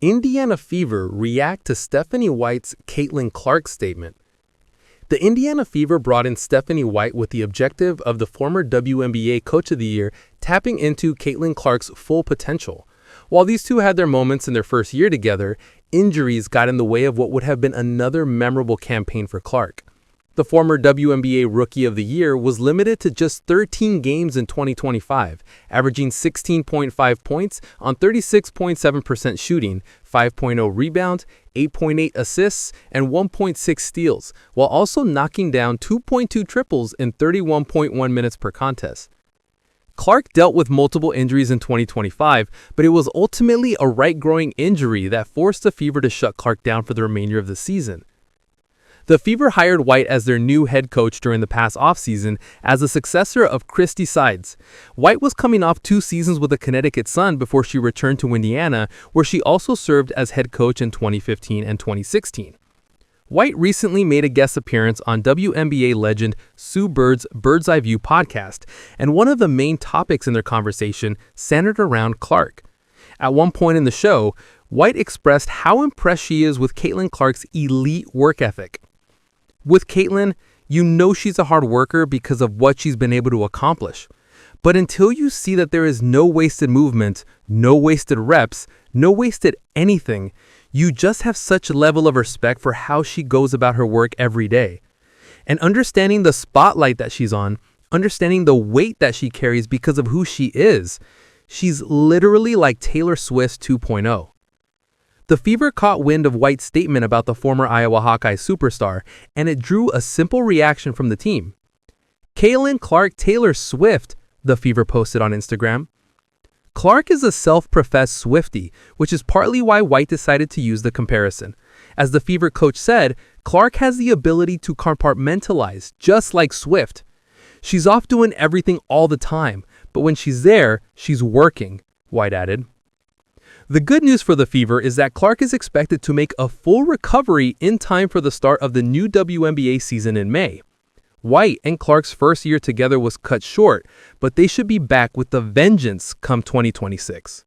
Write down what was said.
Indiana Fever react to Stephanie White's Caitlin Clark statement. The Indiana Fever brought in Stephanie White with the objective of the former WNBA Coach of the Year tapping into Caitlin Clark's full potential. While these two had their moments in their first year together, injuries got in the way of what would have been another memorable campaign for Clark. The former WNBA Rookie of the Year was limited to just 13 games in 2025, averaging 16.5 points on 36.7% shooting, 5.0 rebounds, 8.8 assists, and 1.6 steals, while also knocking down 2.2 triples in 31.1 minutes per contest. Clark dealt with multiple injuries in 2025, but it was ultimately a right-groin injury that forced the Fever to shut Clark down for the remainder of the season. The Fever hired White as their new head coach during the past offseason as a successor of Christy Sides. White was coming off 2 seasons with the Connecticut Sun before she returned to Indiana, where she also served as head coach in 2015 and 2016. White recently made a guest appearance on WNBA legend Sue Bird's Bird's Eye View podcast, and one of the main topics in their conversation centered around Clark. At one point in the show, White expressed how impressed she is with Caitlin Clark's elite work ethic. With Caitlin, you know she's a hard worker because of what she's been able to accomplish. But until you see that there is no wasted movement, no wasted reps, no wasted anything, you just have such a level of respect for how she goes about her work every day. And understanding the spotlight that she's on, understanding the weight that she carries because of who she is, she's literally like Taylor Swift 2.0. The Fever caught wind of White's statement about the former Iowa Hawkeye superstar, and it drew a simple reaction from the team. Caitlin Clark Taylor Swift, the Fever posted on Instagram. Clark is a self-professed Swiftie, which is partly why White decided to use the comparison. As the Fever coach said, Clark has the ability to compartmentalize, just like Swift. She's off doing everything all the time, but when she's there, she's working, White added. The good news for the Fever is that Clark is expected to make a full recovery in time for the start of the new WNBA season in May. White and Clark's first year together was cut short, but they should be back with a vengeance come 2026.